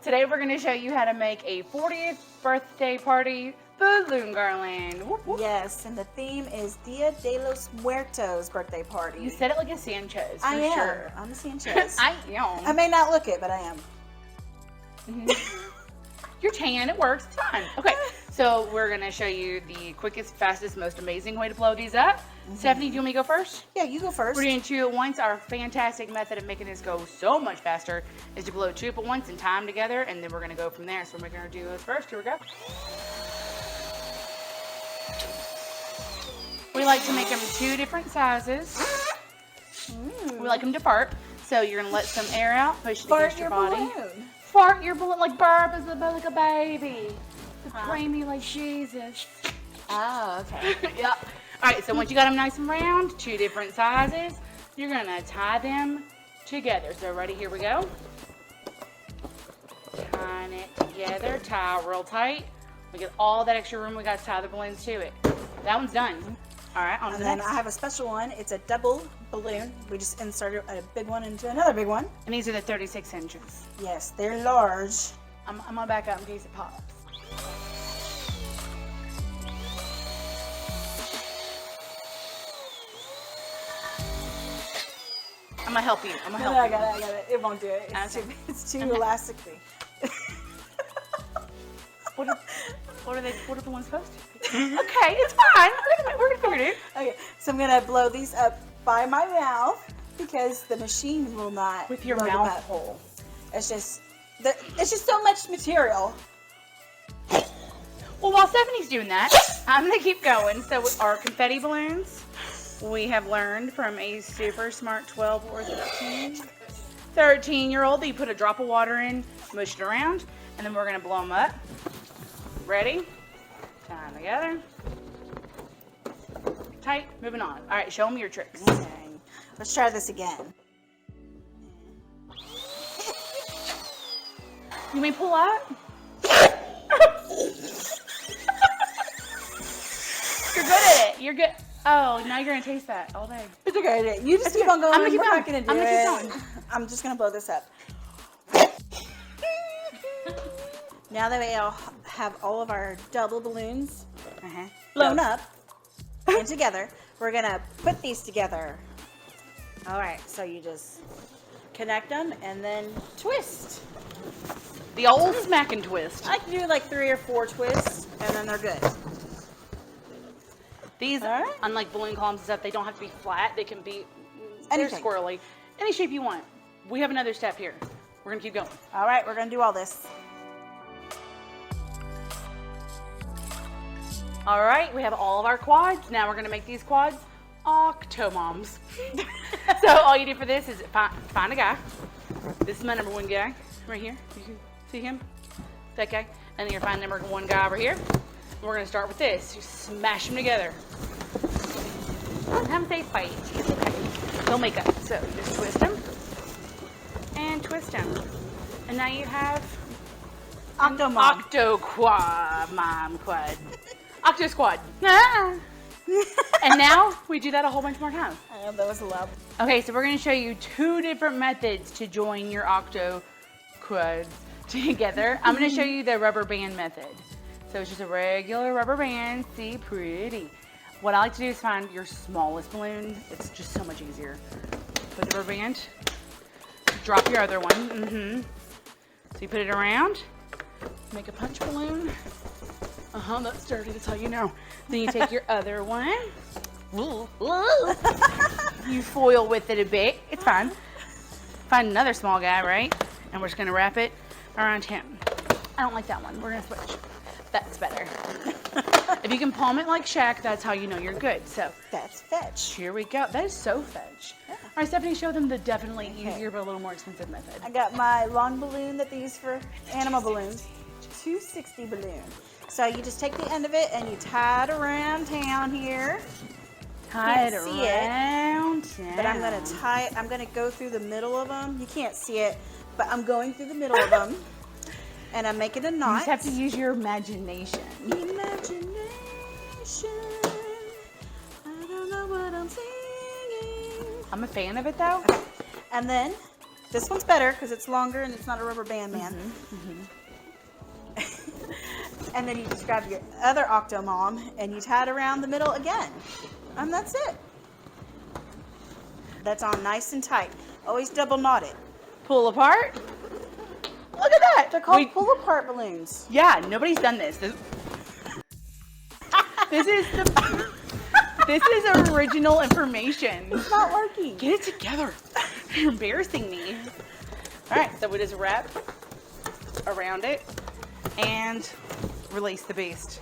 Today we're going to show you how to make a 40th birthday party balloon garland. Whoop, whoop. Yes, and the theme is Dia de los Muertos birthday party. You said it like a Sanchez, for I am. sure. I'm a Sanchez. I am. I may not look it, but I am. You're tan, it works, it's fine. Okay, so we're going to show you the quickest, fastest, most amazing way to blow these up. Stephanie, do you want me to go first? Yeah, you go first. We're doing 2 at once. Our fantastic method of making this go so much faster is to blow 2 up at once and time together, and then we're going to go from there. So we're going to do this first. Here we go. We like to make them 2 different sizes. We like them to fart. So you're going to let some air out, push it against your body. Balloon. Fart your balloon, like burp is like a baby. Creamy like Jesus. Oh, okay. Yep. All right, so once you got them nice and round, 2 different sizes, you're gonna tie them together. So ready, here we go. Tying it together, tie real tight. We get all that extra room, we got to tie the balloons to it. That one's done. All right, on to And the then next. I have a special one. It's a double balloon. We just inserted a big one into another big one. And these are the 36 inches. Yes, they're large. I'm gonna back up in case it pops. I'm gonna help you. I'm gonna help No, you. I got it. It won't do it. It's too elastic. What are the ones supposed to be? Okay, it's fine. We're gonna figure it out. Okay, so I'm gonna blow these up by my mouth because the machine will not. With your blow them mouth up. hole. It's just so much material. Well, while Stephanie's doing that, I'm gonna keep going. So with our confetti balloons, we have learned from a super smart 12 or 13-year-old that you put a drop of water in, mush it around, and then we're gonna blow them up. Ready? Tie them together. Tight. Moving on. All right, show them your tricks. Okay, let's try this again. You may pull out. You're good at it. You're good. Oh, now you're gonna taste that all day. It's okay. You just keep okay. on going. I'm gonna keep We're going. not gonna do I'm gonna it. keep going. I'm just gonna blow this up. Now that we all have all of our double balloons blown up and together, we're gonna put these together. All right, so you just connect them and then twist. The old smack and twist. I can do like 3 or 4 twists and then they're good. These, All right. unlike balloon columns and stuff, they don't have to be flat. They can be, they're Anything. squirrely. Any shape you want. We have another step here. We're gonna keep going. All right, we're gonna do all this. All right, we have all of our quads. Now we're gonna make these quads octomoms. So all you do for this is find a guy. This is my number 1 guy right here. You can see him? That guy. And then you're find number 1 guy over here. We're gonna start with this. You smash them together. Sometimes they fight. It's okay. They'll make up. So you just twist them and twist them. And now you have Octomom. Octo-quad, mom quad. Octo-squad. Ah. And now we do that a whole bunch more times. I know that was loud. Okay, so we're going to show you 2 different methods to join your octo quads together. I'm going to show you the rubber band method. So it's just a regular rubber band. See, pretty. What I like to do is find your smallest balloon. It's just so much easier. Put the rubber band. Drop your other one. So you put it around. Make a punch balloon. That's dirty, that's how you know. Then you take your other one. You foil with it a bit. It's fine. Find another small guy, right? And we're just gonna wrap it around him. I don't like that one. We're gonna switch. That's better. If you can palm it like Shaq, that's how you know you're good. So That's fetch. here we go. That is so fetch. All right, Stephanie, show them the definitely easier but a little more expensive method. I got my long balloon that they use for animal balloons. 260 balloon. So you just take the end of it and you tie it around town here. Tie it Can't see it, around. But I'm gonna tie it. I'm gonna go through the middle of them. You can't see it, but I'm going through the middle of them, and I'm making a knot. You just have to use your imagination. Imagination. I don't know what I'm singing. I'm a fan of it though. And then This one's better because it's longer and it's not a rubber band, man. And then you just grab your other octo mom and you tie it around the middle again. And that's it. That's on nice and tight. Always double knot it. Pull apart. Look at that. They're called pull apart balloons. Yeah, nobody's done this. This is original information. It's not working. Get it together. You're embarrassing me. All right, so we just wrap around it and release the beast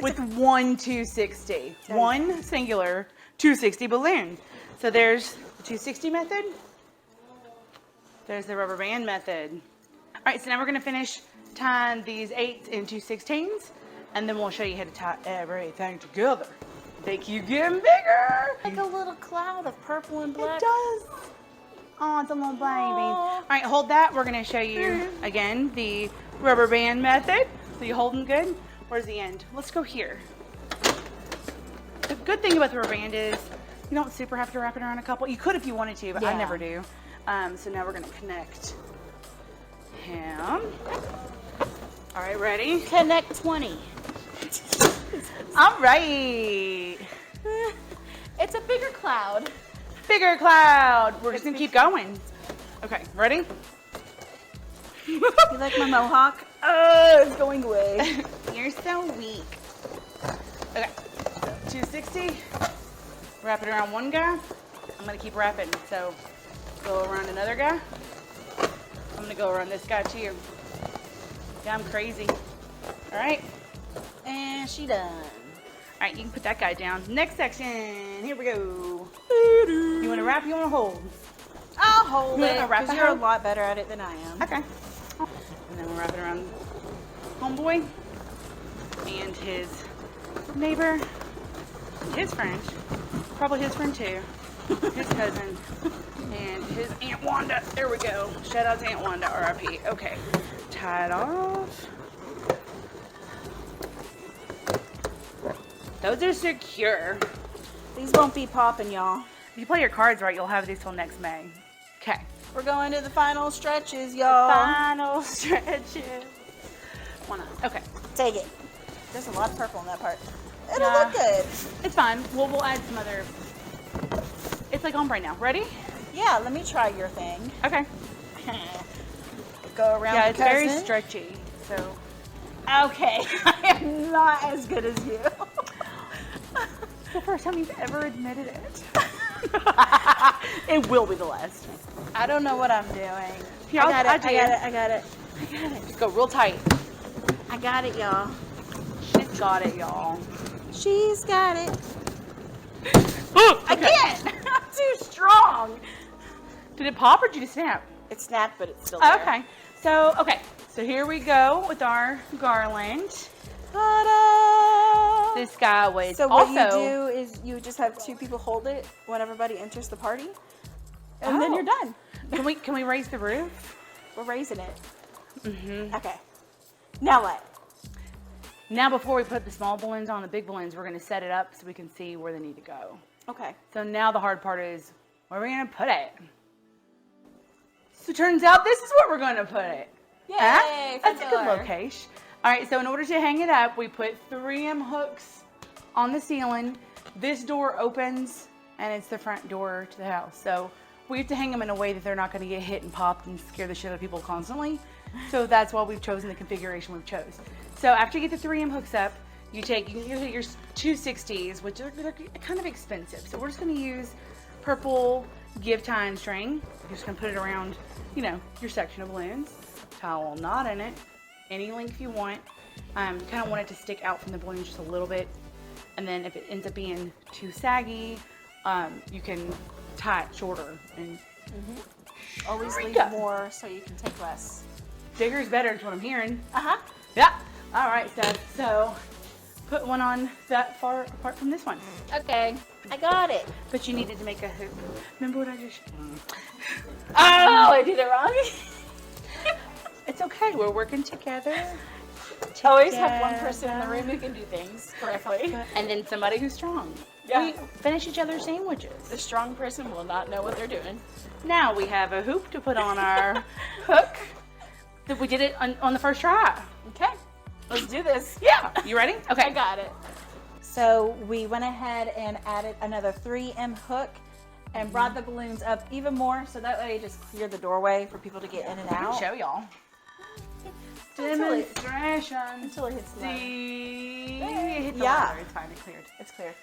with one 260. One singular 260 balloon. So there's the 260 method. There's the rubber band method. All right, so now we're gonna finish tying these 8s into 16s, and then we'll show you how to tie everything together. Make you get bigger. Like a little cloud of purple and black. It does. Oh, it's a little baby. All right, hold that. We're gonna show you again the rubber band method. So you hold them good. Where's the end? Let's go here. The good thing about the rubber band is you don't super have to wrap it around a couple. You could if you wanted to, but I never do. So now we're gonna connect him. All right, ready? Connect 20. All right. It's a bigger cloud. Bigger cloud. We're just gonna keep going. Okay, ready? You like my mohawk? Oh, it's going away. You're so weak. Okay, so 260. Wrap it around one guy. I'm gonna keep wrapping. So go around another guy. I'm gonna go around this guy too. Yeah, I'm crazy. All right. And she done. All right, you can put that guy down. Next section. Here we go. You want to wrap? You want to hold? I'll hold You it wanna wrap because it you're a around? lot better at it than I am. Okay. And then we'll wrap it around homeboy and his neighbor, his friend, probably his friend too, his cousin, and his Aunt Wanda. There we go. Shout out to Aunt Wanda, R.I.P. Okay. Tie it off. Those are secure. These won't be popping, y'all. If you play your cards right, you'll have these till next May. Okay. We're going to the final stretches, y'all. Final stretches. Why not? Okay. Take it. There's a lot of purple in that part. It'll Yeah. look good. It's fine. We'll add some other. It's like ombre now. Ready? Yeah, let me try your thing. Okay. Go around Yeah, the it's very cousin. stretchy. So Okay, I am not as good as you. it's the first time you've ever admitted it. It will be the last. I don't know what I'm doing. Here, I got I it. do. I got it. I got it. Just go real tight. I got it, y'all. She's got it, y'all. She's got it. I I can't. I'm too strong. Did it pop or did it snap? It snapped, but it's still there. Okay. So here we go with our garland. Ta-da! This guy was So what also. you do is you just have two people hold it when everybody enters the party, and then Oh. you're done. Can we raise the roof? We're raising it. Mm-hmm. Okay. Now what? Now before we put the small balloons on the big balloons, we're going to set it up so we can see where they need to go. Okay. So now the hard part is where are we going to put it? So it turns out this is where we're going to put it. Yay! Huh? That's a good door. location. All right, so in order to hang it up, we put 3M hooks on the ceiling. This door opens, and it's the front door to the house. So we have to hang them in a way that they're not going to get hit and popped and scare the shit out of people constantly. So that's why we've chosen the configuration we've chose. So after you get the 3M hooks up, you can use your 260s, which are they're kind of expensive. So we're just going to use purple give time string. You're just going to put it around, you know, your section of balloons. Tie a little knot in it, any length you want. You kind of want it to stick out from the balloon just a little bit. And then if it ends up being too saggy, you can tie it shorter. And Always leave Shrink it. more so you can take less. bigger is better is what I'm hearing. Uh-huh. Yeah. All right, so put one on that far apart from this one. Okay. I got it. But you needed to make a hoop. Remember what I just... Oh, I did it wrong. It's okay. We're working together. Always have one person in the room who can do things correctly. And then somebody who's strong. Yeah. We finish each other's sandwiches. The strong person will not know what they're doing. Now we have a hoop to put on our hook. We did it on the first try. Okay, let's do this. Yeah. You ready? Okay. I got it. So we went ahead and added another 3M hook and brought the balloons up even more, so that way it just cleared the doorway for people to get in and I'll out. show y'all. Demonstration. Demonstration. Until it hits the ladder. See? It hit the Yeah. ladder. It's fine. It cleared. It's clear.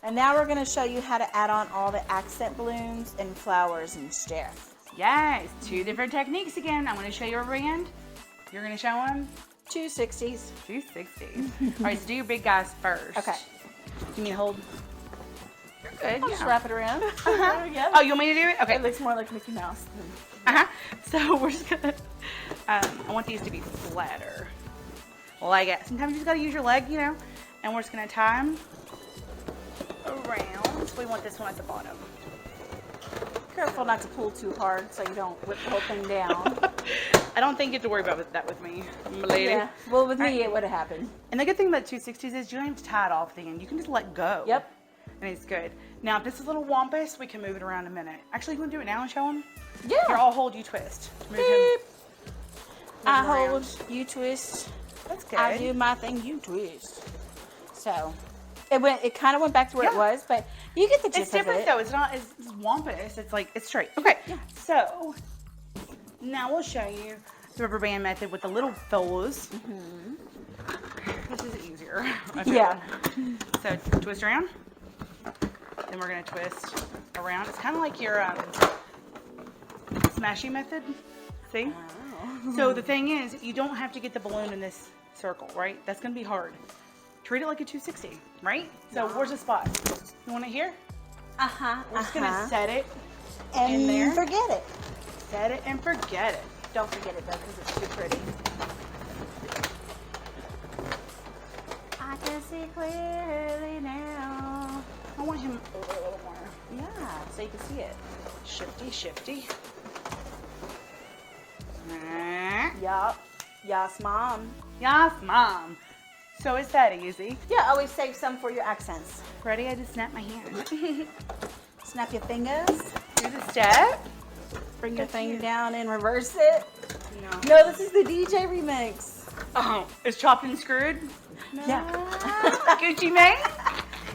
And now we're going to show you how to add on all the accent balloons and flowers and stuff. Yes. 2 different techniques again. I'm going to show you a band. You're going to show them 260s. 260. All right. So do your big guys first. Okay. You mean hold? You're good. I'll just wrap it around. Uh-huh. Oh, you want me to do it? Okay. It looks more like Mickey Mouse. So we're just gonna. I want these to be flatter. Like it. Sometimes you just gotta use your leg, you know. And we're just gonna tie them around. We want this one at the bottom. Careful not to pull too hard so you don't whip the whole thing down. I don't think you have to worry about that with me, my lady. Yeah. Well, with me, Alright. it would have happened. And the good thing about 260s is you don't have to tie it off the end. You can just let go. Yep. And it's good. Now, if this is a little wampus, we can move it around in a minute. Actually, you want to do it now and show them? Yeah. Here, I'll hold, you twist. Move him. Beep. I around. hold, you twist. That's good. I do my thing, you twist. So it kind of went back to where it Yeah. was, but you get the gist It's different of it. though. It's not as wampus. It's like it's straight. Okay. Yeah. So now we'll show you the rubber band method with the little fellows. This is easier. Okay. Yeah. So twist around. Then we're gonna twist around. It's kind of like your smashy method. See? Oh. So the thing is, you don't have to get the balloon in this circle, right? That's gonna be hard. Treat it like a 260, right? So where's the spot? You want it here? Uh-huh. We're just gonna set it and in there. forget it. Set it and forget it. Don't forget it though, because it's too pretty. I can see clearly now. I want him a little more Yeah, so you can see it. shifty. Yup. Yes, Mom. Yes, Mom. So it's that easy. Yeah, always save some for your accents. Ready? I just snapped my hand. Snap your fingers. Do the step. Bring your That's thing you. down and reverse it. No. No, this is the DJ remix. Oh, it's chopped and screwed. No. Yeah. Gucci Mane.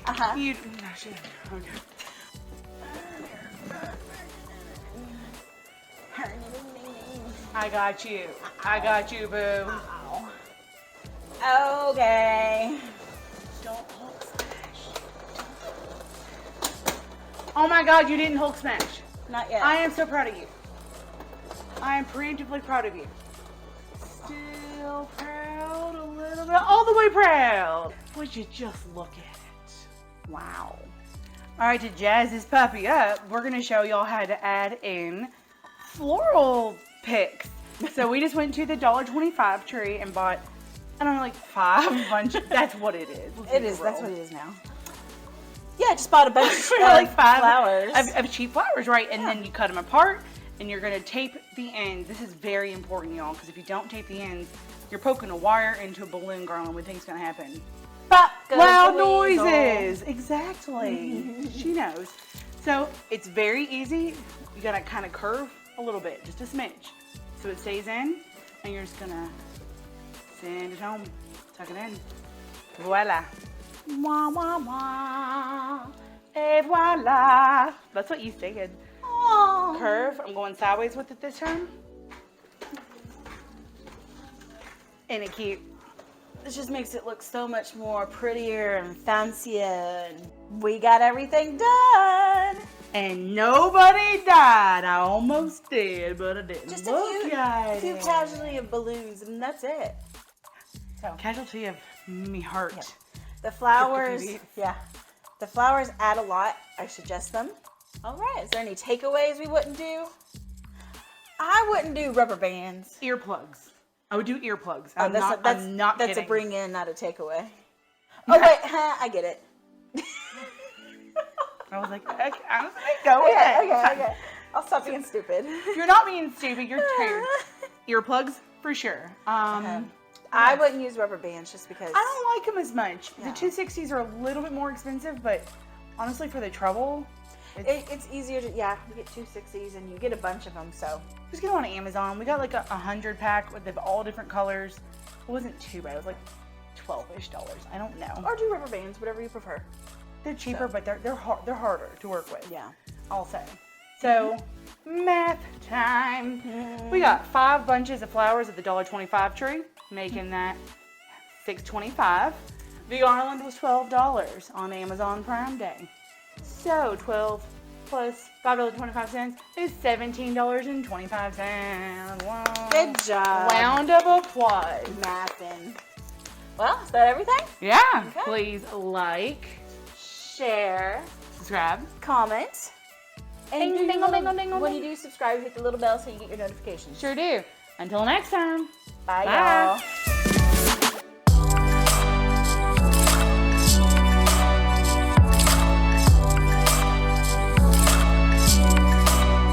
Uh-huh. You. No, she. Okay. I got you. I got you, boo. Okay. Don't Hulk smash. Oh my God, you didn't Hulk smash. Not yet. I am so proud of you. I am preemptively proud of you. Still proud a little bit. All the way proud. Would you just look at it? Wow. All right, to jazz this puppy up, we're going to show y'all how to add in floral picks. So we just went to the $1.25 tree and bought, I don't know, like 5 bunches. That's what it is. Let's It be is. That's real. what it is now. Yeah, I just bought a bunch of Like 5 flowers. of cheap flowers, right? And then you cut them apart and you're going to tape the ends. This is very important, y'all, because if you don't tape the ends, you're poking a wire into a balloon garland. What do you think's going to happen? Pop goes Loud the weasel. noises. Exactly. She knows. So it's very easy. You got to kind of curve a little bit, just a smidge. So it stays in, and you're just going to send it home. Tuck it in. Voila. Wah, wah, wah. Et voila. That's what you said. Aw. Curve. I'm going sideways with it this time. Ain't it cute? This just makes it look so much more prettier and fancier. And we got everything done. And nobody died. I almost did, but I didn't. Just Look at a few it. casualty of balloons, and that's it. So Casualty of me heart. Yeah. The flowers, Beats. yeah. The flowers add a lot. I suggest them. All right. Is there any takeaways we wouldn't do? I wouldn't do rubber bands. Earplugs. I would do earplugs. Oh, I'm not that's kidding. a bring in, not a takeaway. Oh wait, I get it. I was like, okay, I'm just gonna go with it. Okay. I'll stop being stupid. You're not being stupid. You're tired. Earplugs for sure. I wouldn't use rubber bands just because. I don't like them as much. Yeah. The 260s are a little bit more expensive, but honestly, for the trouble, It's easier to, you get 2 6s and you get a bunch of them, so. just get them on Amazon. We got like a 100 pack with all different colors. It wasn't too bad. It was like $12-ish. I don't know. Or do rubber bands, whatever you prefer. They're cheaper, but they're harder to work with. Yeah. I'll say. So, math time. We got 5 bunches of flowers at the $1.25 tree, making that $6.25. The garland was $12 on Amazon Prime Day. So 12 plus $5.25 is $17.25. Wow. Good job. Round of applause. Mathing. Well, is that everything? Yeah. Okay. Please like, Share, subscribe. comment, and Ding, do your dingle, little- dingle, dingle, when ding. you do subscribe, hit the little bell so you get your notifications. Sure do. Until next time. Bye, Bye. y'all.